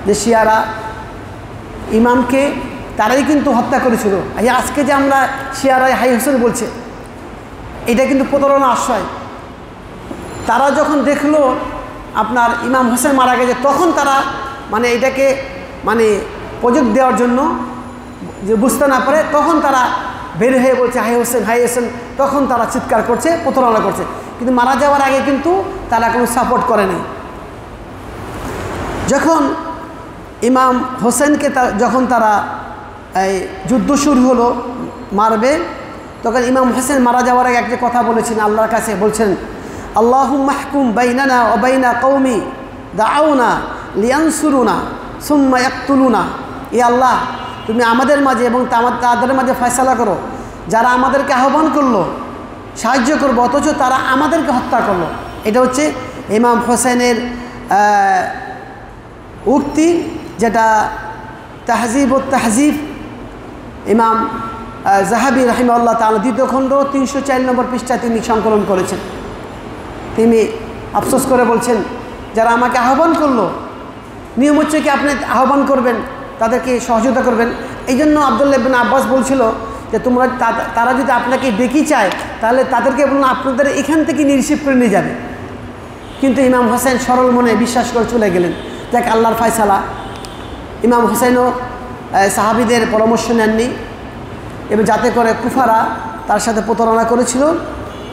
যে শিয়ারা ইমামকে তারাই কিন্তু হত্যা করেছিল। আজকে যে আমরা শিয়ারাই হাই হোসেন বলছে, এটা কিন্তু প্রতারণা আশ্রয়। তারা যখন দেখলো আপনার ইমাম হোসেন মারা গেছে, তখন তারা মানে এটাকে মানে প্রজেক্ট দেওয়ার জন্য যে বুঝতে না পারে, তখন তারা বের হয়ে বলছে হাই হোসেন হাই হোসেন, তখন তারা চিৎকার করছে, প্রতারণা করছে। কিন্তু মারা যাওয়ার আগে কিন্তু তারা কোনো সাপোর্ট করেনি। যখন ইমাম হোসেনকে যখন তারা এই যুদ্ধ শুরু হলো মারবে, তখন ইমাম হোসেন মারা যাওয়ার আগে একটা কথা বলেছেন আল্লাহর কাছে, বলছেন আল্লাহুম্মা হকুম বাইনানা ওয়া বাইনা কওমি দাউনা লিয়ানসুরুনা সুম্মা ইয়াকতুলুনা। ই আল্লাহ, তুমি আমাদের মাঝে এবং তাদের মাঝে ফয়সালা করো, যারা আমাদেরকে আহ্বান করলো সাহায্য করবো, অথচ তারা আমাদেরকে হত্যা করলো। এটা হচ্ছে ইমাম হোসেনের উক্তি, যেটা তাহজিব ও তাহজিব ইমাম জাহাবি রাহিমাহুল্লাহ তাআলা 2য় খণ্ড 304 নম্বর পৃষ্ঠায় তিনি সংকলন করেছেন। তিনি আফসোস করে বলছেন, যারা আমাকে আহ্বান করলো, নিয়ম হচ্ছে কি আপনি আহ্বান করবেন, তাদেরকে সহযোগিতা করবেন। এই জন্য আব্দুল্লাহ ইবনে আব্বাস বলছিল যে তারা যদি আপনাকে ডেকে চায়, তাহলে তাদেরকে বলুন আপনাদের এখান থেকে রিসিভ করে নিয়ে যাবে। কিন্তু ইমাম হোসেন সরল মনে বিশ্বাস করে চলে গেলেন। যাক, আল্লাহর ফয়সালা। ইমাম হোসেনও সাহাবীদের পরামর্শ নেননি, এবং যাতে করে কুফারা তার সাথে প্রতারণা করেছিল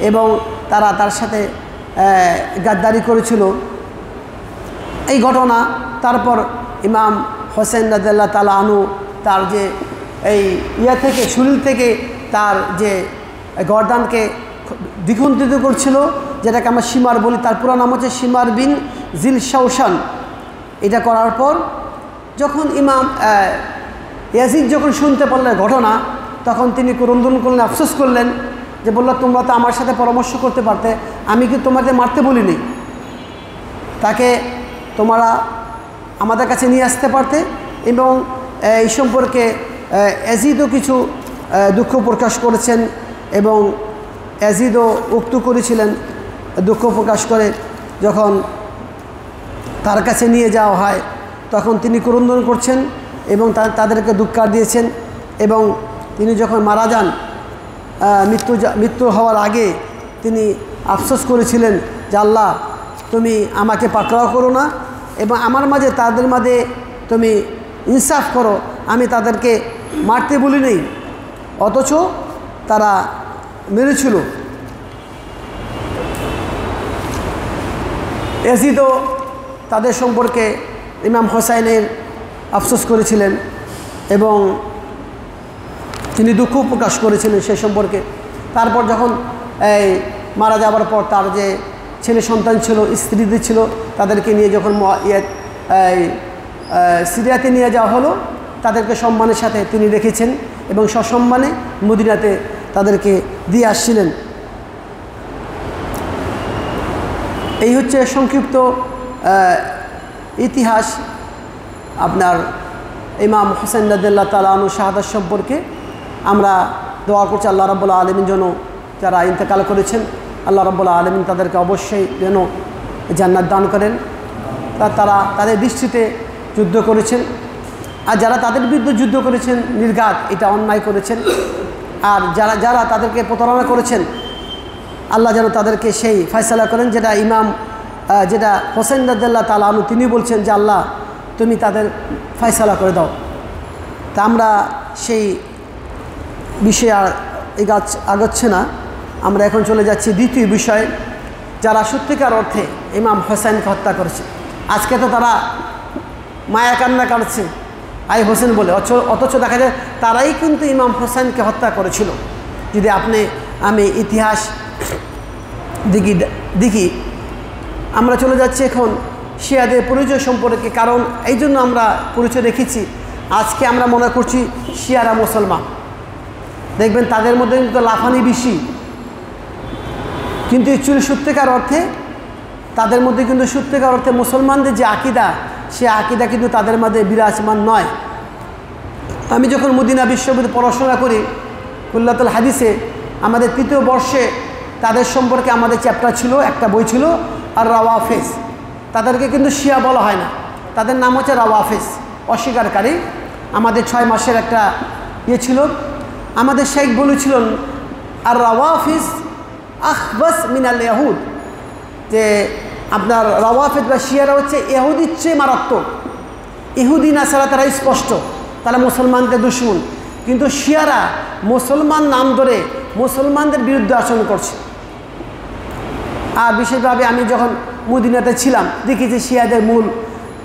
এবং তারা তার সাথে গাদ্দারি করেছিল। এই ঘটনা তারপর ইমাম হোসেন রাদিয়াল্লাহু তাআলা আনহু তার যে এই থেকে শরীর থেকে তার যে গর্দানকে দ্বিখণ্ডিত করছিল, যেটাকে আমরা সীমার বলি, তার পুরো নাম হচ্ছে সীমার বিন জিল শাওশান। এটা করার পর যখন ইমাম ইয়াজিদ যখন শুনতে পারলেন ঘটনা, তখন তিনি ক্রন্দন করলেন, আফসোস করলেন, যে বলল তোমরা তো আমার সাথে পরামর্শ করতে পারতে, আমি কি তোমাদের মারতে বলিনি, তাকে তোমরা আমাদের কাছে নিয়ে আসতে পারতে। এবং এই সম্পর্কে ইয়াজিদও কিছু দুঃখ প্রকাশ করেছেন এবং ইয়াজিদও উক্ত করেছিলেন দুঃখ প্রকাশ করে, যখন তার কাছে নিয়ে যাওয়া হয় তখন তিনি ক্রন্দন করছেন এবং তাদেরকে দুঃখার দিয়েছেন। এবং তিনি যখন মারা যান, মৃত্যু হওয়ার আগে তিনি আফসোস করেছিলেন যে আল্লাহ, তুমি আমাকে পাকড়াও করো না এবং আমার মাঝে তাদের মাঝে তুমি ইনসাফ করো। আমি তাদেরকে মারতে বলি নেই, অথচ তারা মেরেছিল। ইয়াজিদও তাদের সম্পর্কে ইমাম হোসাইনের আফসোস করেছিলেন এবং তিনি দুঃখ প্রকাশ করেছিলেন সে সম্পর্কে। তারপর যখন এই মারা যাওয়ার পর তার যে ছেলে সন্তান ছিল, স্ত্রীদের ছিল, তাদেরকে নিয়ে যখন সিরিয়াতে নিয়ে যাওয়া হলো, তাদেরকে সম্মানের সাথে তিনি রেখেছেন এবং সসম্মানে মদিনাতে তাদেরকে দিয়ে আসছিলেন। এই হচ্ছে সংক্ষিপ্ত ইতিহাস আপনার ইমাম হোসেন রাদিয়াল্লাহু তাআলা আনহু শাহাদাত সম্পর্কে। আমরা দোয়া করছি আল্লাহ রাব্বুল আলামিন যেন যারা ইন্তেকাল করেছেন, আল্লাহ রাব্বুল আলামিন তাদেরকে অবশ্যই যেন জান্নাত দান করেন। তারা তাদের দৃষ্টিতে যুদ্ধ করেছেন, আর যারা তাদের বিরুদ্ধে যুদ্ধ করেছেন নির্ঘাত এটা অন্যায় করেছেন, আর যারা তাদেরকে প্রতারণা করেছেন, আল্লাহ যেন তাদেরকে সেই ফয়সালা করেন যেটা হোসেন রাদিয়াল্লাহু তাআলা আনহু তিনি বলছেন যে আল্লাহ, তুমি তাদের ফয়সালা করে দাও। তা আমরা সেই বিষয়ে আর আগাচ্ছে না, আমরা এখন চলে যাচ্ছি দ্বিতীয় বিষয়, যারা সত্যিকার অর্থে ইমাম হোসেনকে হত্যা করেছে। আজকে তো তারা মায়া কান্না কাটছে আই হোসেন বলে, অথচ দেখা যায় তারাই কিন্তু ইমাম হোসেনকে হত্যা করেছিল। যদি আমি ইতিহাস দেখি, আমরা চলে যাচ্ছি এখন শিয়াদের পরিচয় সম্পর্কে। কারণ এই জন্য আমরা পরিচয় রেখেছি, আজকে আমরা মনে করছি শিয়ারা মুসলমান, দেখবেন তাদের মধ্যে কিন্তু লাফানি বেশি, কিন্তু অ্যাকচুয়ালি সত্যিকার অর্থে তাদের মধ্যে কিন্তু সত্যিকার অর্থে মুসলমানদের যে আকিদা, সে আকিদা কিন্তু তাদের মধ্যে বিরাজমান নয়। আমি যখন মদিনা বিশ্ববিদ্যালয়ে পড়াশোনা করি কুল্লাতুল হাদিসে, আমাদের 3য় বর্ষে তাদের সম্পর্কে আমাদের চ্যাপ্টার ছিল, একটা বই ছিল আর রাওয়াফেজ। তাদেরকে কিন্তু শিয়া বলা হয় না, তাদের নাম হচ্ছে রাওয়াফিজ, অস্বীকারী। আমাদের 6 মাসের একটা ইয়ে ছিল। আমাদের শেখ বলেছিলেন আর রাওয়াফিজ আখবাস মিনাল ইয়াহুদ, যে আপনার রাওয়াফিজ বা শিয়ারা হচ্ছে ইহুদির চেয়ে মারাত্মক। ইহুদি নাসারা তারা স্পষ্ট, তারা মুসলমানদের দুশমন, কিন্তু শিয়ারা মুসলমান নাম ধরে মুসলমানদের বিরুদ্ধে আচরণ করছে। আর বিশেষভাবে আমি যখন মদিনাতে ছিলাম দেখেছি শিয়াদের মূল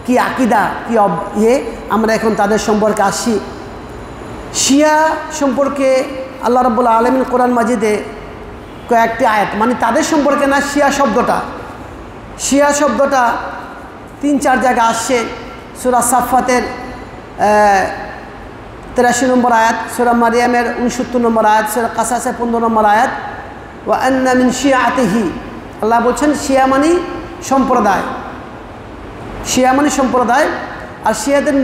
কি আকিদা, কি আমরা এখন তাদের সম্পর্কে আসি। শিয়া সম্পর্কে আল্লাহ রাব্বুল আলামিন কোরআন মাজিদে কয়েকটি আয়াত, মানে তাদের সম্পর্কে না, শিয়া শব্দটা 3-4 জায়গায় আসছে। সূরা সাফফাতের 83 নম্বর আয়াত, সূরা মারিয়ামের 69 নম্বর আয়াত, সূরা কাসাসের 15 নম্বর আয়াত। ওয়া আন্না মিন শিয়াতিহি, আল্লাহ বলছেন শিয়া মানে সম্প্রদায়, শিয়া মানে সম্প্রদায়। আর শিয়াদের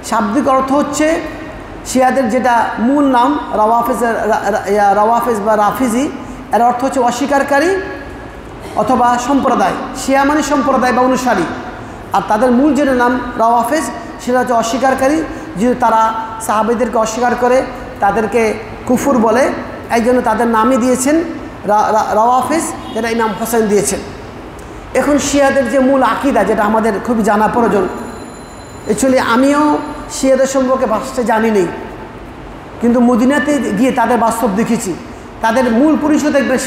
শাব্দিক অর্থ হচ্ছে, শিয়াদের যেটা মূল নাম রাওয়াফিজ বা রাফিজি, এর অর্থ হচ্ছে অস্বীকারী অথবা সম্প্রদায়। শিয়া মানে সম্প্রদায় বা অনুসারী। আর তাদের মূল যেটা নাম রাওয়াফিজ, সেটা হচ্ছে অস্বীকারী। যে তারা সাহাবীদেরকে অস্বীকার করে, তাদেরকে কুফুর বলে, এই জন্য তাদের নামই দিয়েছেন রাওয়াফিজ, যেটা ইমাম হোসেন দিয়েছেন। এখন শিয়াদের যে মূল আকিদা, যেটা আমাদের খুবই জানা প্রয়োজন। অ্যাকচুয়ালি আমিও শিয়াদের সম্পর্কে বাস্তবে জানি নেই, কিন্তু মদিনাতে গিয়ে তাদের বাস্তব দেখেছি। তাদের মূল পরিচয় দেখবেন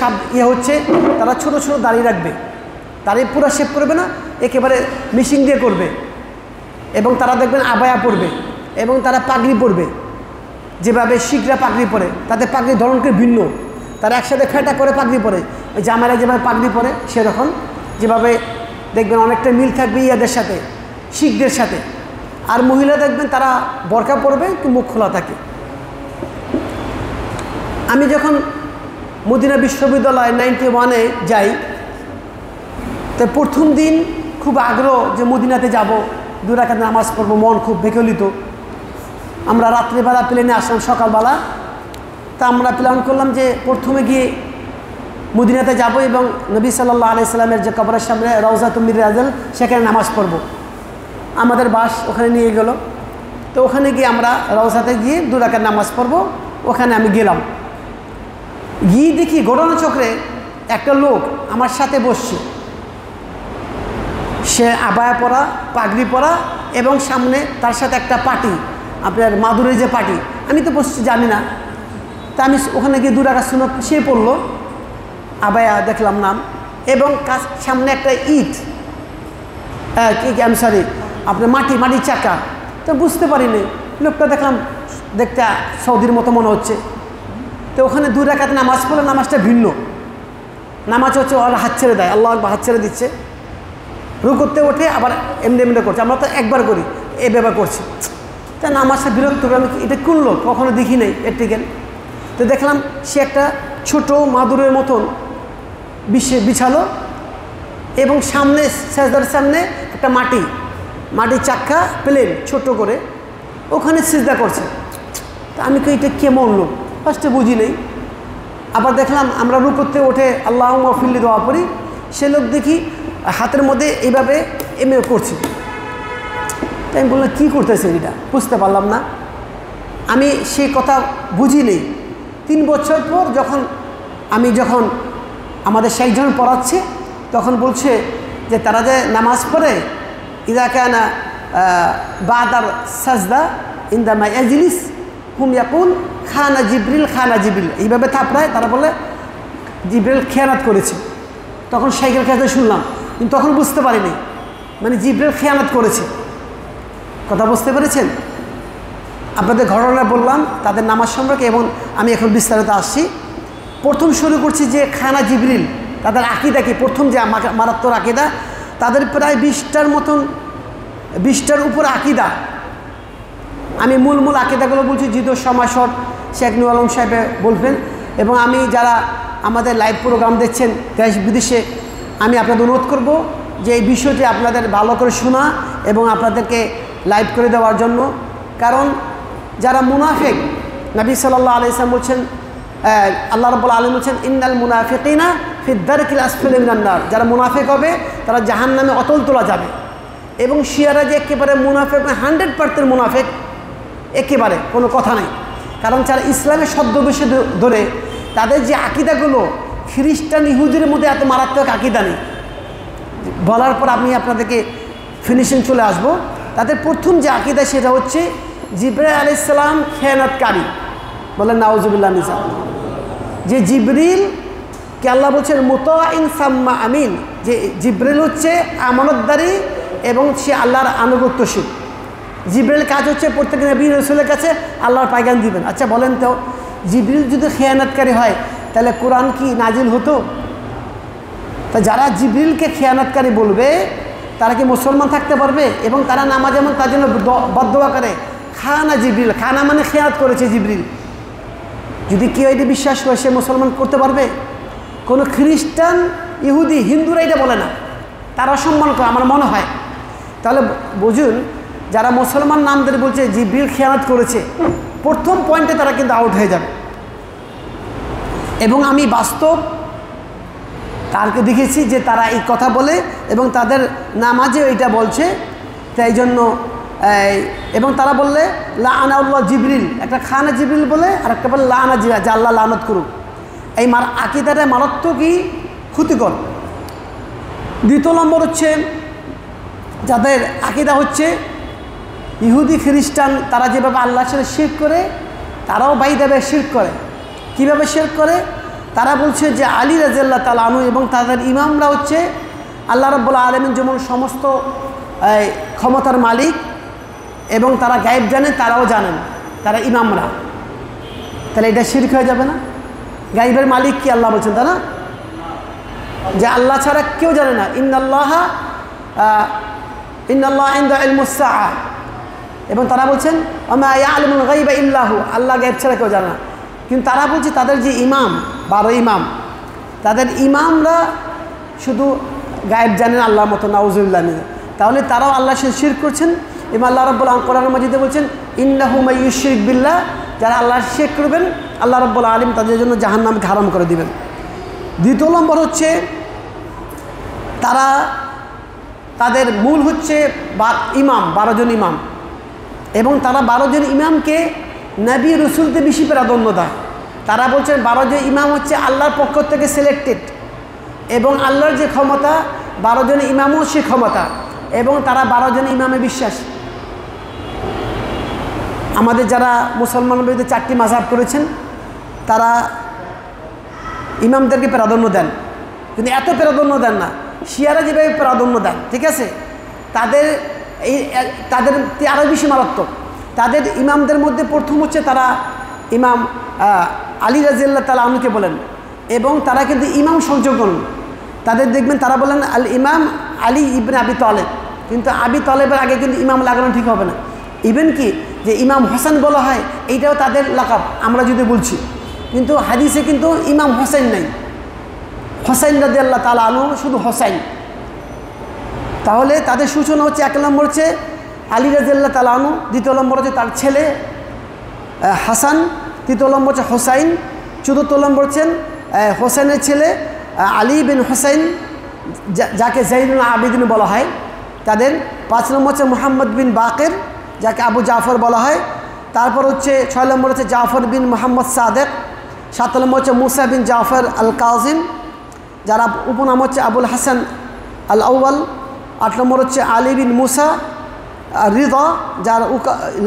হচ্ছে তারা ছোট ছোট দাড়ি রাখবে, দাড়ি পুরো শেভ করবে না, একেবারে মিশিং দিয়ে করবে। এবং তারা দেখবেন আবায়া পরবে, এবং তারা পাগড়ি পরবে, যেভাবে শিখরা পাগড়ি পরে, তাদের পাগড়ির ধরনকে ভিন্ন। তারা একসাথে ফেটা করে পাগড়ি পরে, জামাইরা যেভাবে পাগড়ি পরে সেরকম, যেভাবে দেখবেন অনেকটা মিল থাকবে ইয়াদের সাথে, শিখদের সাথে। আর মহিলা দেখবেন তারা বোরকা পরবে, কিন্তু মুখ খোলা থাকে। আমি যখন মদিনা বিশ্ববিদ্যালয় 91-এ যাই, তো প্রথম দিন খুব আগ্রহ যে মদিনাতে যাব, 2 রাকাত নামাজ পড়বো, মন খুব বিকলিত। আমরা রাত্রিবেলা প্লেনে আসলাম, সকালবেলা। তা আমরা প্ল্যান করলাম যে প্রথমে গিয়ে মদিনাতে যাব এবং নবী সাল্লাল্লাহু আলাইহি সাল্লামের যে কবরের সামনে রওজাতুল মিরাজেল, সেখানে নামাজ পড়ব। আমাদের বাস ওখানে নিয়ে গেল। তো ওখানে গিয়ে আমরা রওজাতে গিয়ে 2 রাকাত নামাজ পড়ব। ওখানে আমি গেলাম, গিয়ে দেখি ঘটনাচক্রে একটা লোক আমার সাথে বসছে। সে আবায়া পরা, পাগড়ি পরা, এবং সামনে তার সাথে একটা পার্টি, আপনার মাদুরের যে পার্টি। আমি তো বসছি জানি না। তা আমি ওখানে গিয়ে 2 রাকাত সুন্নাত সে পড়লো, আবায়া দেখলাম নাম, এবং সামনে একটা ইট, আপনার মাটির চাকা। তো বুঝতে পারিনি, লোকটা দেখলাম দেখতে সৌদির মতো মনে হচ্ছে। তো ওখানে 2 রাকাত নামাজ পড়লে নামাজটা ভিন্ন। নামাজ হচ্ছে ওর হাত ছেড়ে দেয়, আল্লাহ আকবার হাত ছেড়ে দিচ্ছে, রুকুতে ওঠে, আবার এমনি করছে। আমরা তো একবার করি, এভাবে করছি। তা নামাজটা বিরক্ত হবে, আমি এটা কোন লোক, কখনো দেখি নাই এটিকেন। তো দেখলাম সে একটা ছোট মাদুরের মতন বিছালো, এবং সামনে সেজদার সামনে একটা মাটির চাক্কা প্লেন ছোট করে ওখানে সিজদা করছে। তা আমি কি এটা কেমন লোক, ফার্স্টে বুঝি নেই। আবার দেখলাম আমরা রুকুতে ওঠে আল্লাহুম্মা ফিল্লি দোয়া পড়ি, সে লোক দেখি হাতের মধ্যে এইভাবে করছে। তাই আমি বললাম কী করতেছে এটা, বুঝতে পারলাম না। আমি সেই কথা বুঝি নেই। 3 বছর পর যখন আমাদের শেখজন পড়াচ্ছে, তখন বলছে যে তারা যে নামাজ পড়ে, ইযা কানা বাদার সাজদা ইনদামা ইয়াজলিস হুম ইয়াকুল খানা জিবরিল, এইভাবে থাপড়ায়, তারা বলে জিবরিল খেয়ানত করেছে। তখন শেখের কাছে শুনলাম, কিন্তু তখন বুঝতে পারিনি, মানে জিবরিল খেয়ানত করেছে। কথা বুঝতে পেরেছেন? আপনাদের ঘটনা বললাম তাদের নামাজ সম্পর্কে, এবং আমি এখন বিস্তারিত আসছি। প্রথম শুরু করছি যে খানা জিবরিল, তাদের আকিদা কি, প্রথম যে মারাত্মক আকিদা, তাদের প্রায় 20টার উপর আকিদা। আমি মূল আকিদাগুলো বলছি, জিদুর সময় শট শেখ নুর আলম সাহেব বলবেন, এবং আমি যারা আমাদের লাইভ প্রোগ্রাম দেখছেন দেশ বিদেশে, আমি আপনাদের অনুরোধ করব যে এই বিষয়টি আপনাদের ভালো করে শোনা এবং আপনাদেরকে লাইভ করে দেওয়ার জন্য। কারণ যারা মুনাফিক, নবী সাল্লাল্লাহু আলাইহি ওয়াসাল্লাম বলছেন, আল্লাহ রাব্বুল আলামিন বলছেন ইন্নাল মুনাফিকিনা ফি দারকিল আসফালি মিনান নার, যারা মুনাফিক হবে তারা জাহান্নামে অতল তোলা যাবে। এবং শিয়ারা যে একেবারে মুনাফেক, 100% মুনাফেক, একেবারে কোনো কথা নেই। কারণ যারা ইসলামের ছদ্মবেশে ধরে তাদের যে আকিদাগুলো খ্রিস্টান ইহুদির মধ্যে এত মারাত্মক আকিদা নেই। বলার পর আমি আপনাদেরকে ফিনিশিং চলে আসব। তাদের প্রথম যে আকিদা সেটা হচ্ছে জিবরাইল আলাইহিস সালাম খেয়ানতকারী, বলেন নাউজুবিল্লাহ নিসা। যে জিবরিলকে আল্লাহ বলছেন মুতাইন সাম্মা আমিন, যে জিবরিল হচ্ছে আমানতদারি এবং সে আল্লাহর আনুগত্যশীল। জিবরিল কাজ হচ্ছে প্রত্যেক নবী রাসূলের কাছে আল্লাহর পায়গাম দিবেন। আচ্ছা বলেন তো, জিবরিল যদি খেয়ানতকারী হয় তাহলে কোরআন কি নাজিল হতো? তা যারা জিবরিলকে খেয়ানতকারী বলবে তারা কি মুসলমান থাকতে পারবে? এবং তারা নামাজ যেমন তার জন্য বদদোয়া করে, খানা জিবরিল, খানা মানে খেয়ানত করেছে জিবরিল। যদি কেউ এটা বিশ্বাস করে সে মুসলমান করতে পারবে? কোনো খ্রিস্টান, ইহুদি, হিন্দুরা এটা বলে না, তারা অসম্মান করে আমার মনে হয়। তাহলে বুঝুন, যারা মুসলমান নামদের বলছে জিবরিল খেয়ানত করেছে, প্রথম পয়েন্টে তারা কিন্তু আউট হয়ে যাবে। এবং আমি বাস্তব তারকে দেখেছি যে তারা এই কথা বলে এবং তাদের নামাজে এটা বলছে। তাই জন্য এবং তারা বললে লাআনাল্লাহ জিবরিল, একটা খানা জিবরিল বলে, আর একটা বলে লাআনা জিবরিল, যে আল্লাহ লানত করুক। এই আকিদাটা মারাত্মকই ক্ষতিকর। দ্বিতীয় নম্বর হচ্ছে যাদের আকিদা হচ্ছে ইহুদি খ্রিস্টান, তারা যেভাবে আল্লাহর সাথে শিরক করে তারাও বাইদাবে শিরক করে। কিভাবে শিরক করে? তারা বলছে যে আলী রাদিয়াল্লাহু তাআলা আনহু এবং তাদের ইমামরা হচ্ছে আল্লাহ রাব্বুল আলামিন যেমন সমস্ত ক্ষমতার মালিক এবং তারা গায়েব জানেন, তারাও জানেন, তারা ইমামরা। তাহলে এটা শিরক হয়ে যাবে না? গায়েবের মালিক কি আল্লাহ বলছেন, তাই না? যে আল্লাহ ছাড়া কেউ জানে না। ইন্নাল্লাহা ইনদা ইলমুস সাআ, এবং তারা বলছেন ওমা ইয়ালামুল গায়বা ইল্লাহু, আল্লাহ গায়েব ছাড়া কেউ জানে না। কিন্তু তারা বলছে তাদের যে ইমাম, 12 ইমাম, তাদের ইমামরা শুধু গায়েব জানেন আল্লাহর মতো, নাউজুবিল্লাহ। তাহলে তারাও আল্লাহর সাথে শিরক করছেন। এবং আল্লাহ রাব্বুল আলামিন কোরআন মাজিদে বলছেন ইন্নাহু মাইয়ুশরিক বিল্লাহ, যারা আল্লাহর শিরক করবেন আল্লাহ রাব্বুল আলামিন তাদের জন্য জাহান্নামকে হারাম করে দিবেন। দ্বিতীয় নম্বর হচ্ছে তারা তাদের মূল হচ্ছে ইমাম, 12 জন ইমাম, এবং তারা 12 জন ইমামকে নবী রসুলকে বেশি প্রাধান্য দেয়। তারা বলছেন 12 জন ইমাম হচ্ছে আল্লাহর পক্ষ থেকে সিলেক্টেড, এবং আল্লাহর যে ক্ষমতা 12 জন ইমামও সে ক্ষমতা, এবং তারা 12 জন ইমামে বিশ্বাস। আমাদের যারা মুসলমান বিরুদ্ধে 4টি মাযহাব করেছেন তারা ইমামদেরকে প্রাধান্য দেন, কিন্তু এত প্রাধান্য দেন না। শিয়ারা যেভাবে প্রাধান্য দেন, ঠিক আছে, তাদের আরও বেশি মারাত্মক। তাদের ইমামদের মধ্যে প্রথম হচ্ছে তারা ইমাম আলী রাদিয়াল্লাহু তাআলা আনহুকে বলেন, এবং তারা কিন্তু ইমাম সংযোজন, তাদের দেখবেন তারা বলেন আল ইমাম আলী ইবনে আবি তালেব, কিন্তু আবি তালেবের আগে কিন্তু ইমাম লাগানো ঠিক হবে না। ইভেন কি যে ইমাম হোসেন বলা হয়, এইটাও তাদের লাকাব আমরা যদি বলছি, কিন্তু হাদিসে কিন্তু ইমাম হোসেন নাই। হোসেন রাদিয়াল্লাহু তাআলা আনহু শুধু হোসেন। তাহলে তাদের সূচনা হচ্ছে 1 নম্বর হচ্ছে আলী রাদিয়াল্লাহু তাআলা আনহু, দ্বিতীয় নম্বর হচ্ছে তার ছেলে হাসান, তৃতীয় নম্বর হচ্ছে হোসাইন, চতুর্থ নম্বর হচ্ছেন হোসেনের ছেলে আলী বিন হোসেন, যাকে জাইনুল আবিদিন বলা হয় তাদের। 5 নম্বর হচ্ছে মুহাম্মদ বিন বাকের, যাকে আবু জাফর বলা হয়। তারপর হচ্ছে 6 নম্বর হচ্ছে জাফর বিন মোহাম্মদ সাদেক। 7 নম্বর হচ্ছে মুসা বিন জাফর আল কাজিম, যারা উপনাম হচ্ছে আবুল হাসান আল আউয়াল। 8 নম্বর হচ্ছে আলী বিন মুসা রিদা, যার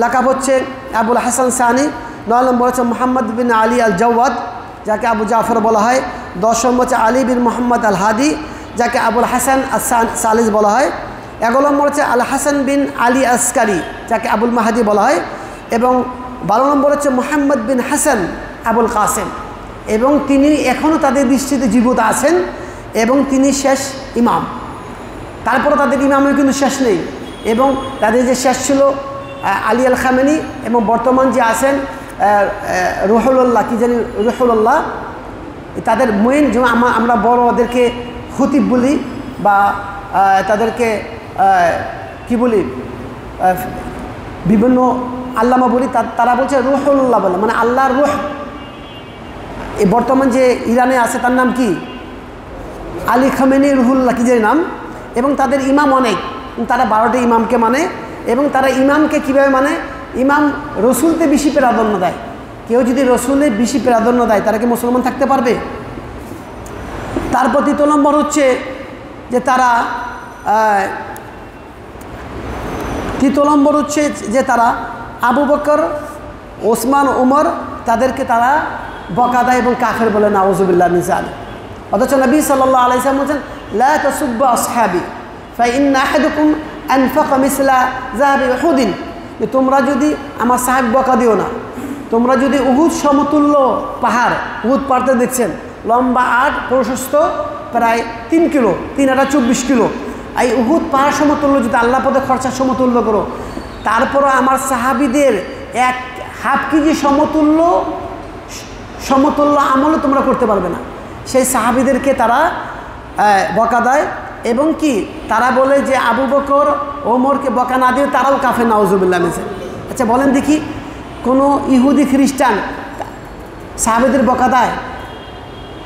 লাকাব হচ্ছে আবুল হাসান সানি। 9 নম্বর হচ্ছে মোহাম্মদ বিন আলী আল জাওয়াদ, যাকে আবু জাফর বলা হয়। 10 নম্বর হচ্ছে আলী বিন মোহাম্মদ আল হাদি, যাকে আবুল হাসান সালিস বলা হয়। 11 নম্বর হচ্ছে আল হাসান বিন আলী আসকারি, যাকে আবুল মাহাদি বলা হয়। এবং 12 নম্বর হচ্ছে মোহাম্মদ বিন হাসান আবুল কাসেম, এবং তিনি এখনও তাদের দৃষ্টিতে জীবিত আছেন, এবং তিনি শেষ ইমাম। তারপরে তাদের ইমামের কিন্তু শেষ নেই, এবং তাদের যে শেষ ছিল আলী আল খামেনি, এবং বর্তমান যে আছেন রুহুল্লাহ, কি জানি রুহুল্লাহ, তাদের মেইন যেমন আমরা বড়দেরকে খতিব বলি বা তাদেরকে কি বলি বিভিন্ন আল্লামা বলি, তারা বলছে রুহুল্লাহ বলে, মানে আল্লাহর রুহ। এই বর্তমান যে ইরানে আছে তার নাম কি? আলী খামেনি রুহুল্লাহ, কি জানি নাম। এবং তাদের ইমাম অনেক, তারা 12টি ইমামকে মানে, এবং তারা ইমামকে কীভাবে মানে, ইমাম রসুলকে বেশি প্রাধান্য দেয়। কেউ যদি রসুলে বেশি প্রাধান্য দেয় তারা কি মুসলমান থাকতে পারবে? তারপর 3 নম্বর হচ্ছে যে তারা 3 নম্বর হচ্ছে যে তারা আবু বকর, ওসমান, ওমর তাদেরকে তারা বকা দেয় এবং কাফের বলে, নাউজুবিল্লাহ মিন যালিক। অথচ নবী সাল্লাল্লাহু আলাইহি ওয়াসাল্লাম বলেছেন, লা তাসুব্বু আসহাবি ফাইন্না আহাদুকুম আনফাকা মিসলা যাহাবি উহুদিন, যে তোমরা যদি আমার সাহাব বকা দিও না। তোমরা যদি উহুদ সমতুল্য পাহাড়, উহুদ পাহাড়তে দেখছেন লম্বা 8, প্রশস্ত প্রায় 3 কিলো, 3 8 24 কিলো, এই উহুদ পাহাড় সমতুল্য যদি আল্লাহ পথে খরচা সমতুল্য করো, তারপরও আমার সাহাবিদের 1/2 কেজি সমতুল্য আমলও তোমরা করতে পারবে না। সেই সাহাবিদেরকে তারা বকা দেয় এবং কি তারা বলে যে আবু বকর, ওমরকে বকা না দিয়ে তারাও কাফের, নাউজুবিল্লাহ মিন যালিক। আচ্ছা বলেন দেখি, কোনো ইহুদি খ্রিস্টান সাহাবিদের বকা দেয়?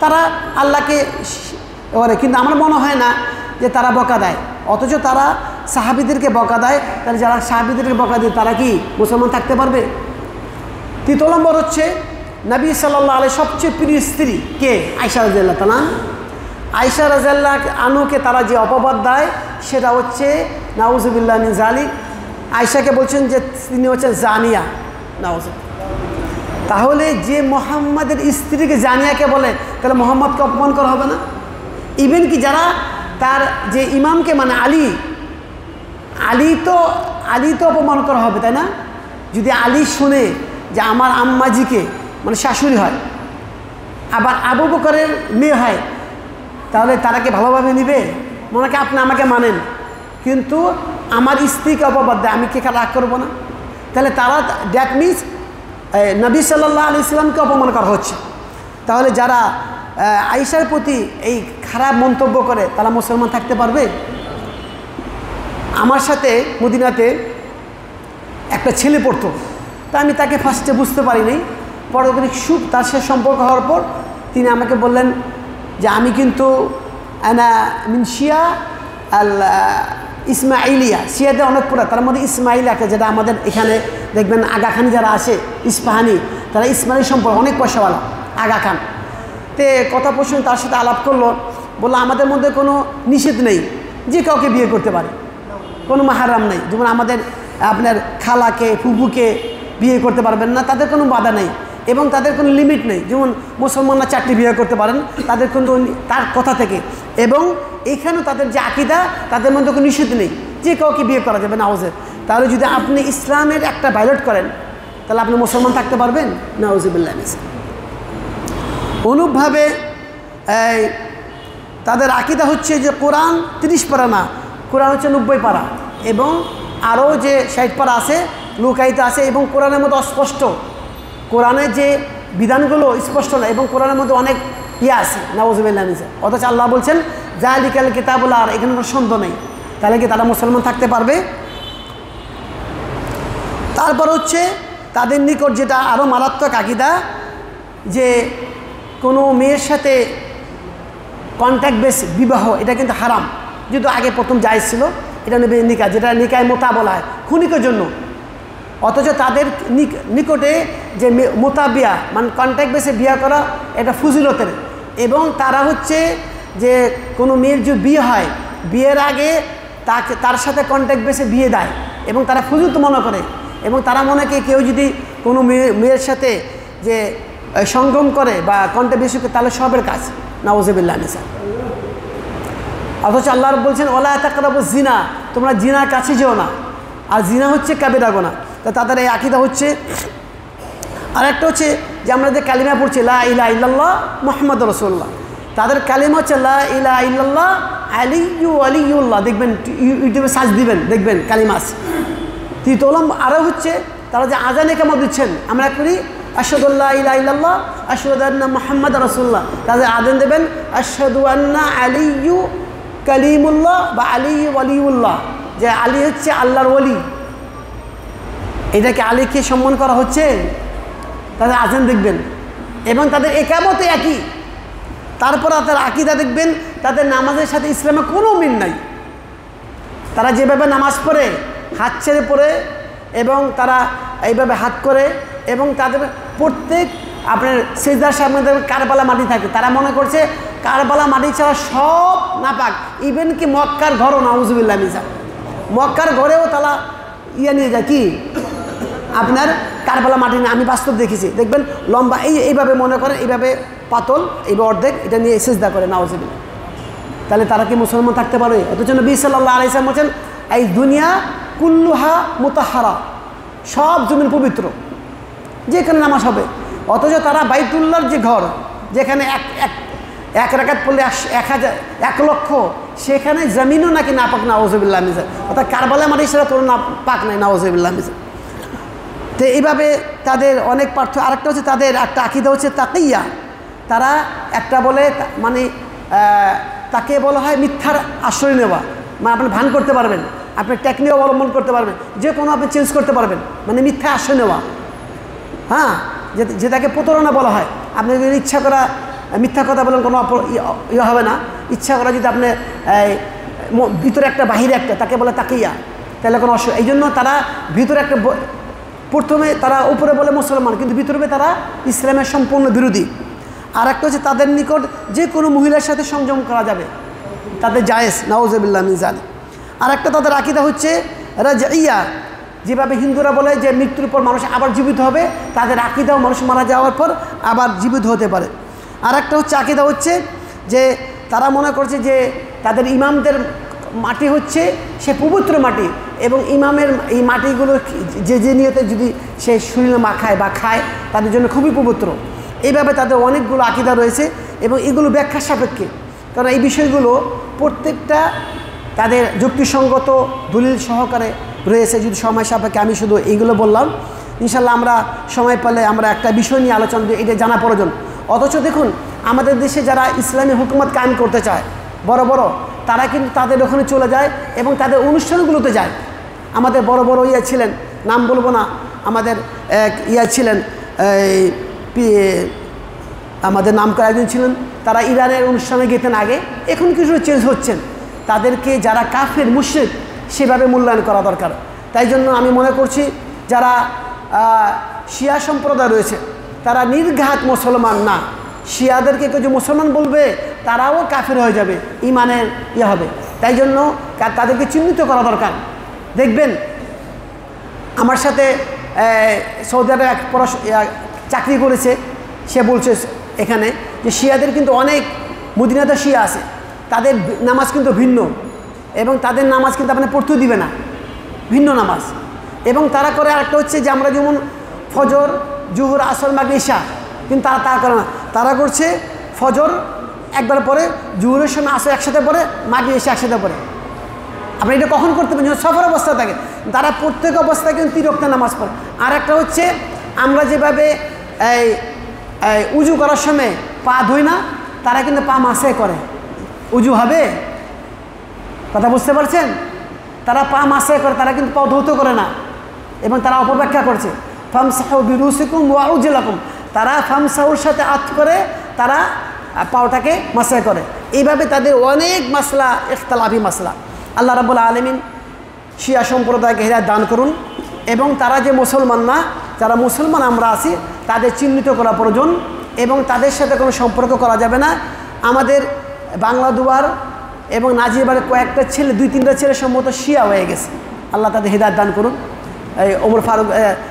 তারা আল্লাহকে করে, কিন্তু আমার মনে হয় না যে তারা বকা দেয়। অথচ তারা সাহাবিদেরকে বকা দেয়। তাহলে যারা সাহাবিদেরকে বকা দেয় তারা কি মুসলমান থাকতে পারবে? 3 নম্বর হচ্ছে নবী সাল্লাল্লাহু আলাইহি সবচেয়ে প্রিয় স্ত্রী কে? আয়েশা রাদিয়াল্লাহু তাআলা। আয়েশা রাদিয়াল্লাহু আনহাকে তারা যে অপবাদ দেয় সেটা হচ্ছে নাউজুবিল্লাহ মিন যালিক। আয়েশাকে বলছেন যে তিনি হচ্ছেন জানিয়া, নাউজুবিল্লাহ। তাহলে যে মোহাম্মদের স্ত্রীকে জানিয়াকে বলে, তাহলে মোহাম্মদকে অপমান করা হবে না? ইভেন কি যারা তার যে ইমামকে মানে আলী তো অপমান করা হবে, তাই না? যদি আলী শুনে যে আমার আম্মাজিকে মানে শাশুড়ি হয়, আবার আবু বকরের মেয়ে হয়, তাহলে তারা কি ভালোভাবে নিবে? মনে কি আপনি আমাকে মানেন কিন্তু আমার স্ত্রীকে অপবাদ দেয়, আমি কি রাগ করবো না? তাহলে তারা দ্যাট মিনস নবী সাল্লাল্লাহু আলাইহি ওয়াসাল্লামকে অপমান করা হচ্ছে। তাহলে যারা আয়েশার প্রতি এই খারাপ মন্তব্য করে তারা মুসলমান থাকতে পারবে? আমার সাথে মদিনাতে একটা ছেলে পড়তো, তা আমি তাকে ফার্স্টে বুঝতে পারিনি। পরবর্তী তার সাথে সম্পর্ক হওয়ার পর তিনি আমাকে বললেন যে আমি কিন্তু আনা মিন শিয়া আল ইসমাইলিয়া, শিয়াদের অনেক পড়া, তার মধ্যে ইসমাইল একটা, যেটা আমাদের এখানে দেখবেন আগাখানি যারা আসে ইস্পাহানি, তারা ইসমাইল সম্পর্ক অনেক পয়সাওয়ালা আগা খান। তে কথা প্রশ্ন তার সাথে আলাপ করলো, বললো আমাদের মধ্যে কোনো নিষেধ নেই, যে কাউকে বিয়ে করতে পারে, কোনো মাহারাম নেই। যেমন আমাদের আপনার খালাকে, ফুফুকে বিয়ে করতে পারবেন না, তাদের কোনো বাধা নেই এবং তাদের কোনো লিমিট নেই। যেমন মুসলমানরা 4টি বিয়ে করতে পারেন, তাদের কোনো তার কথা থেকে, এবং এইখানেও তাদের যে আকীদা তাদের মধ্যে কোনো নিষেধ নেই, যে কাউকে বিয়ে করা যাবে নাউজের। তাহলে যদি আপনি ইসলামের একটা ভায়োলেট করেন তাহলে আপনি মুসলমান থাকতে পারবেন? নাউজুবিল্লাহ। অনুরূপভাবে তাদের আকীদা হচ্ছে যে কোরআন 30 পারা না, কোরআন হচ্ছে 90 পারা, এবং আরও যে 60 পারা আছে লুকায়িত আছে, এবং কোরআনের মধ্যে অস্পষ্ট, কোরআনের যে বিধানগুলো স্পষ্ট না, এবং কোরআনের মধ্যে অনেক আছে, নাউজুবিল্লাহ। অথচ আল্লাহ বলছেন যালিকাল কিতাবুল, আর এখানে কোনো সন্দেহ নেই। তাহলে কি তারা মুসলমান থাকতে পারবে? তারপর হচ্ছে তাদের নিকট যেটা আরও মারাত্মক আকীদা, যে কোনো মেয়ের সাথে কন্ট্যাক্ট বেস বিবাহ, এটা কিন্তু হারাম। যেহেতু আগে প্রথম জায়েজ ছিল, এটা নেবে নিকাহ, যেটা নিকায় মোতা বলা হয় খুনিকের জন্য। অথচ তাদের নিকটে যে মোতাবিয়া মানে কন্ট্যাক্ট বেসে বিয়ে করা, এটা ফজিলতের, এবং তারা হচ্ছে যে কোনো মেয়ের যে বিয়ে হয়, বিয়ের আগে তার সাথে কন্ট্যাক্ট বেসে বিয়ে দেয়, এবং তারা ফজিলত মনে করে, এবং তারা মনে করে কেউ যদি কোনো মেয়ের সাথে যে সঙ্গম করে বা কন্ট্যাক্ট বেসে, তাহলে সবের কাজ, নাউজুবিল্লাহ। অথচ আল্লাহ বলছেন ওয়ালা তাকরাবুজ জিনা, তোমরা জিনার কাছে যেও না, আর জিনা হচ্ছে কাবিরা গুনাহ। তা তাদের এই আকীদা হচ্ছে। আরেকটা হচ্ছে যে আমরা যে কালিমা পড়ছি লা ইলাহা ইল্লাল্লাহ মুহাম্মাদুর রাসূলুল্লাহ, তাদের কালিমা হচ্ছে লা ইলাহা ইল্লাল্লাহ আলিয়্যু ওয়ালিয়ুল্লাহ। দেখবেন ইউটিউবে সার্চ দিবেন, দেখবেন কালিমা আছে। তৃতীয়ম আরও হচ্ছে তারা যে আযান ইকামত দিচ্ছেন, আমরা করি আশহাদু আল্লা ইলাহা ইল্লাল্লাহ আশহাদু আন্না মুহাম্মাদুর রাসূলুল্লাহ, তাদের আযান দেবেন আশহাদু আন্না আলিয়্যু কালিমুল্লাহ বা আলিয়্যু ওয়ালিয়ুল্লাহ, যে আলী হচ্ছে আল্লাহর ওলি। এটাকে আলীকে সম্মান করা হচ্ছে? তাদের আযান দেখবেন, এবং তাদের ইকামতে একই। তারপর তাদের আকীদা দেখবেন, তাদের নামাজের সাথে ইসলামের কোনো মিল নাই। তারা যেভাবে নামাজ পড়ে হাত ছেড়ে পড়ে এবং তারা এইভাবে হাত করে এবং তাদের প্রত্যেক আপনার সিজদার সামনে কারবালা মাটি থাকে, তারা মনে করছে কারবালা মাটি ছাড়া সব নাপাক, ইভেন কি মক্কার ঘরও নাউজুবিল্লাহ মিজা, মক্কার ঘরেও তারা নিয়ে যায় কি আপনার কারবালা মাটি নিয়ে। আমি বাস্তব দেখেছি, দেখবেন লম্বা এইভাবে মনে করেন, এইভাবে পাতল, এইভাবে অর্ধেক এটা নিয়ে সিজদা করে নাউজুবিল্লাহ। তাহলে তারা কি মুসলমান থাকতে পারে? অথচ নবী সাল্লাল্লাহু আলাইহি ওয়াসাল্লাম বলেন এই দুনিয়া কুল্লুহা মুতাহহারা, সব জমিন পবিত্র, যেখানে নামাজ হবে। অথচ তারা বাইতুল্লাহর যে ঘর, যেখানে এক রাকাত পড়লে 1 লক্ষ, সেখানে জমিনও নাকি নাপাক, নাউজুবিল্লাহ মিজা। অর্থাৎ কারবালা মাটি ছাড়া তোর না পাক নাই, নাউজুবিল্লাহ মিজা। তো এইভাবে তাদের অনেক পার্থক্য। আরেকটা হচ্ছে তাদের একটা আকীদা হচ্ছে তাকিয়া। তারা একটা বলে মানে তাকে বলা হয় মিথ্যার আশ্রয় নেওয়া, মানে আপনি ভান করতে পারবেন, আপনি টেকনিক অবলম্বন করতে পারবেন, যে কোনো আপনি চেঞ্জ করতে পারবেন, মানে মিথ্যা আশ্রয় নেওয়া। হ্যাঁ, যেটাকে প্রতারণা বলা হয়। আপনি যদি ইচ্ছা করা মিথ্যা কথা বলেন কোনো ইয়ে হবে না, ইচ্ছা করা যদি আপনি ভিতরে একটা বাহিরে একটা, তাকে বলে তাকিয়া, তাহলে কোনো অসুবিধা। এই জন্য তারা ভিতরে একটা, প্রথমে তারা উপরে বলে মুসলমান, কিন্তু ভিতরে তারা ইসলামের সম্পূর্ণ বিরোধী। আর একটা হচ্ছে তাদের নিকট যে কোনো মহিলার সাথে সংযম করা যাবে, তাদের জায়েজ, নাউজুবিল্লাহ মিন যালিক। আর একটা তাদের আকীদা হচ্ছে রাজঈয়া, যেভাবে হিন্দুরা বলে যে মৃত্যুর পর মানুষ আবার জীবিত হবে, তাদের আকীদাও মানুষ মারা যাওয়ার পর আবার জীবিত হতে পারে। আর একটা হচ্ছে আকীদা হচ্ছে যে তারা মনে করছে যে তাদের ইমামদের মাটি হচ্ছে সে পবিত্র মাটি, এবং ইমামের এই মাটিগুলো যে নিয়তে যদি সে শরীরে মাখায় বা খায়, তাদের জন্য খুবই পবিত্র। এইভাবে তাদের অনেকগুলো আকীদা রয়েছে এবং এগুলো ব্যাখ্যা সাপেক্ষে, কারণ এই বিষয়গুলো প্রত্যেকটা তাদের যুক্তিসঙ্গত দলিল সহকারে রয়েছে। যদি সময় সাপেক্ষে আমি শুধু এইগুলো বললাম, ইনশাল্লাহ আমরা সময় পেলে আমরা একটা বিষয় নিয়ে আলোচনা, এটা জানা প্রয়োজন। অথচ দেখুন আমাদের দেশে যারা ইসলামী হুকুমত কায়েম করতে চায় বড় বড়, তারা কিন্তু তাদের ওখানে চলে যায় এবং তাদের অনুষ্ঠানগুলোতে যায়। আমাদের বড় বড় ইয়া ছিলেন, নাম বলবো না, আমাদের এক ইয়া ছিলেন, আমাদের নাম করা একজন ছিলেন, তারা ইরানের অনুষ্ঠানে গেতেন আগে, এখন কিছু চেঞ্জ হচ্ছেন। তাদেরকে যারা কাফের মুশরিক সেভাবে মূল্যায়ন করা দরকার। তাই জন্য আমি মনে করছি যারা শিয়া সম্প্রদায় রয়েছে তারা নির্ঘাত মুসলমান না, শিয়াদেরকে কেউ যে মুসলমান বলবে তারাও কাফের হয়ে যাবে, ইমানের ইয়ে হবে। তাই জন্য তাদেরকে চিহ্নিত করা দরকার। দেখবেন আমার সাথে সৌদি আরবে এক চাকরি করেছে, সে বলছে এখানে যে শিয়াদের কিন্তু অনেক মদিনাতে শিয়া আছে, তাদের নামাজ কিন্তু ভিন্ন, এবং তাদের নামাজ কিন্তু আপনার পড়তেও দিবে না, ভিন্ন নামাজ। এবং তারা করে আরেকটা হচ্ছে যে আমরা যেমন ফজর, জুহুর, আসর, মাগরিব, ইশা, কিন্তু তারা করে না, তারা করছে ফজর একবার পরে, জুহুরের সময় আসর একসাথে পড়ে, মাগরিব, ইশা একসাথে পড়ে। আপনি এটা কখন করতে পারেন? সফর অবস্থায় থাকে, তারা প্রত্যেক অবস্থায় কিন্তু 3 ওয়াক্ত নামাজ পড়ে। আর একটা হচ্ছে আমরা যেভাবে উজু করার সময় পা ধুই না, তারা কিন্তু পা মাসে করে। উজু হবে, কথা বুঝতে পারছেন? তারা পা মাসে করে, তারা কিন্তু পা ধৌত করে না, এবং তারা অপব্যাখ্যা করছে ফামসাহু বিরুসিকুম ওয়া আরজুলাকুম, তারা ফামসাহুর সাথে আত করে তারা পাওটাকে মাসে করে। এইভাবে তাদের অনেক মাসলা, ইখতিলাফি মাসলা। আল্লাহ রাব্বুল আলামিন শিয়া সম্প্রদায়কে হিদায়াত দান করুন, এবং তারা যে মুসলমান না, যারা মুসলমান আমরা আছি তাদের চিহ্নিত করা প্রয়োজন, এবং তাদের সাথে কোনো সম্পর্ক করা যাবে না। আমাদের বাংলা দুয়ার এবং নাজিরবাড়ির কয়েকটা ছেলে, 2-3টা ছেলে সম্ভবত শিয়া হয়ে গেছে। আল্লাহ তাদের হিদায়াত দান করুন। এই ওমর ফারুক,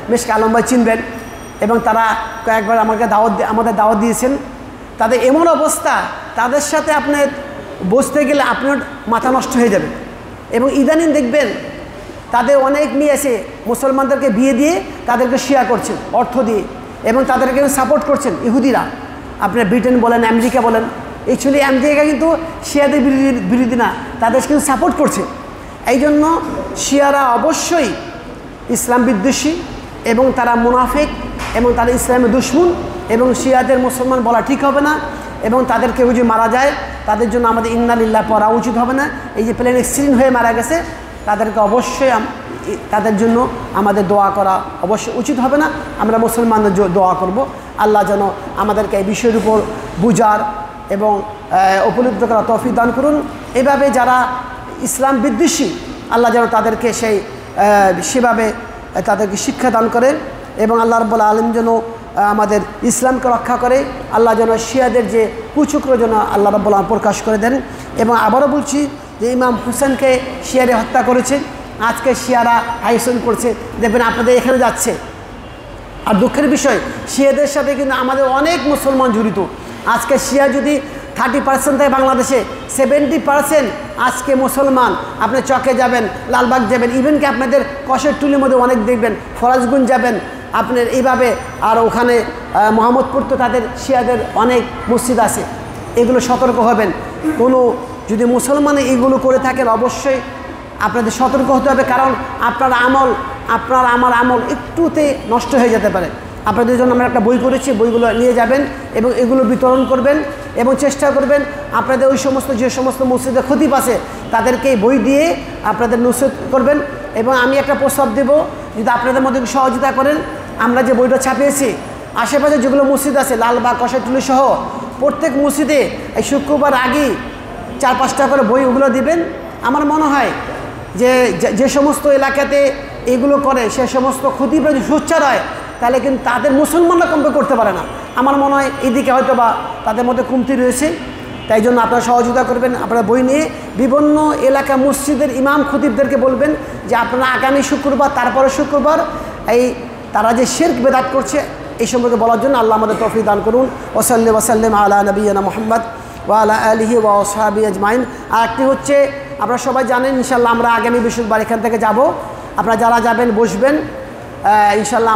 মেশক আলম ভাই চিনবেন, এবং তারা কয়েকবার আমাদের দাওয়াত দিয়েছেন। তাদের এমন অবস্থা, তাদের সাথে আপনি বসতে গেলে আপনার মাথা নষ্ট হয়ে যাবে। এবং ইদানিং দেখবেন তাদের অনেক মেয়ে আছে, মুসলমানদেরকে বিয়ে দিয়ে তাদেরকে শিয়া করছেন অর্থ দিয়ে, এবং তাদেরকে সাপোর্ট করছেন ইহুদিরা। আপনার ব্রিটেন বলেন, আমেরিকা বলেন, অ্যাকচুয়ালি আমেরিকা কিন্তু শিয়াদের বিরোধী না, তাদের কিন্তু সাপোর্ট করছে। এই জন্য শিয়ারা অবশ্যই ইসলাম বিদ্বেষী, এবং তারা মুনাফিক, এবং তারা ইসলামের দুশমন, এবং শিয়াদের মুসলমান বলা ঠিক হবে না। এবং তাদের কেউ যদি মারা যায় তাদের জন্য আমাদের ইন্না লিল্লাহ পড়া উচিত হবে না। এই যে প্লেন অ্যাক্সিডেন্ট হয়ে মারা গেছে, তাদেরকে অবশ্যই তাদের জন্য আমাদের দোয়া করা অবশ্যই উচিত হবে না। আমরা মুসলমানদের দোয়া করব, আল্লাহ যেন আমাদেরকে এই বিষয়ের উপর বুঝার এবং উপলব্ধি করা তৌফিক দান করুন। এভাবে যারা ইসলাম বিদ্বেষী আল্লাহ যেন তাদেরকে সেভাবে তাদেরকে শিক্ষা দান করেন এবং আল্লাহ রাব্বুল আলামিন যেন আমাদের ইসলামকে রক্ষা করে। আল্লাহ যেন শিয়াদের যে কুচক্র যেন আল্লাহ রাব্বুল আলামিন প্রকাশ করে দেন। এবং আবারও বলছি যে ইমাম হুসেনকে শিয়ারে হত্যা করেছে, আজকে শিয়ারা হাইসন করছে, দেখবেন আপনাদের এখানে যাচ্ছে। আর দুঃখের বিষয়, শিয়াদের সাথে কিন্তু আমাদের অনেক মুসলমান জড়িত। আজকে শিয়া যদি 30% থাকে বাংলাদেশে, 70% আজকে মুসলমান। আপনি চকে যাবেন, লালবাগ যাবেন, ইভেন কি আপনাদের কষেরটুলির মধ্যে অনেক দেখবেন, ফরাজগুঞ্জ যাবেন আপনার এইভাবে। আর ওখানে মোহাম্মদপুর তো তাদের শিয়াদের অনেক মসজিদ আছে। এগুলো সতর্ক হবেন। কোনো যদি মুসলমান এগুলো করে থাকেন অবশ্যই আপনাদের সতর্ক হতে হবে, কারণ আপনার আমার আমল একটুতে নষ্ট হয়ে যেতে পারে। আপনাদের জন্য আমরা একটা বই করেছি, বইগুলো নিয়ে যাবেন এবং এগুলো বিতরণ করবেন এবং চেষ্টা করবেন আপনাদের ওই সমস্ত যে সমস্ত মসজিদে খতিব আছে তাদেরকে এই বই দিয়ে আপনাদের নুসরত করবেন। এবং আমি একটা প্রস্তাব দেব, যদি আপনাদের মধ্যে সহযোগিতা করেন, আমরা যে বইটা ছাপিয়েছি আশেপাশে যেগুলো মসজিদ আছে লালবাগ, কষাইটুলি সহ প্রত্যেক মসজিদে এই শুক্রবার আগেই 4-5টা করে বই ওগুলো দিবেন। আমার মনে হয় যে সমস্ত এলাকাতে এগুলো করে সে সমস্ত খতিবরা যদি সোচ্চার হয় তাহলে কিন্তু তাদের মুসলমানরা কমবে করতে পারে না। আমার মনে হয় এইদিকে হয়তো বা তাদের মধ্যে কমতি রয়েছে। তাই জন্য আপনারা সহযোগিতা করবেন। আপনারা বই নিয়ে বিভিন্ন এলাকা মসজিদের ইমাম খতিবদেরকে বলবেন যে আপনারা আগামী শুক্রবার, তারপরে শুক্রবার তারা যে শিরক বেদাত করছে এই সম্পর্কে বলার জন্য আল্লাহ আমাদের তৌফিক দান করুন। ওয়াসাল্লি ওয়াসাল্লিম আলা নবিয়িনা মুহাম্মদ ওয়া আলা আলিহি ওয়া আসহাবিহি আজমাইন। আর একটি হচ্ছে, আপনারা সবাই জানেন ইনশাআল্লাহ আমরা আগামী বৃহস্পতিবার এখান থেকে যাব। আপনারা যারা যাবেন বসবেন, ইনশাআল্লাহ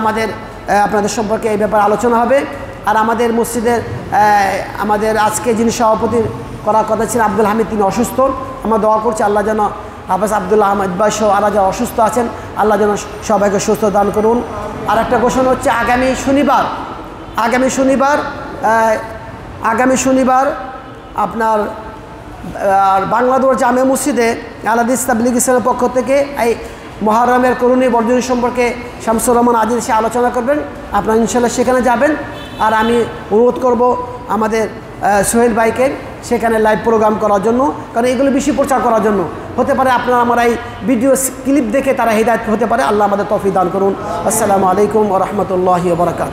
আপনাদের সম্পর্কে এই ব্যাপারে আলোচনা হবে। আর আমাদের মসজিদের আমাদের আজকে যিনি সভাপতি করার কথা ছিলেন আব্দুল হামিদ, তিনি অসুস্থ। আমরা দোয়া করছি আল্লাহ যেন হাফেজ আব্দুল্লাহ আহমদ ভাই সহ আরা যারা অসুস্থ আছেন আল্লাহ যেন সবাইকে সুস্থ দান করুন। আর একটা ঘোষণা হচ্ছে, আগামী শনিবার আপনার বাংলাদেশ জামে মসজিদে আল-হাদিস তাবলীগ ইসলামের পক্ষ থেকে এই মুহররমের করণীয় বর্জনী সম্পর্কে শামসুর রহমান আজিজ সে আলোচনা করবেন। আপনারা ইনশাআল্লাহ সেখানে যাবেন। আর আমি অনুরোধ করব আমাদের সোহেল ভাইকে সেখানে লাইভ প্রোগ্রাম করার জন্য, কারণ এগুলো বেশি প্রচার করার জন্য। হতে পারে আপনারা আমার এই ভিডিও ক্লিপ দেখে তারা হিদায়াত হতে পারে। আল্লাহ আমাদের তৌফিক দান করুন। আসসালামু আলাইকুম ওয়া রাহমাতুল্লাহি ওয়া বারাকাতুহু।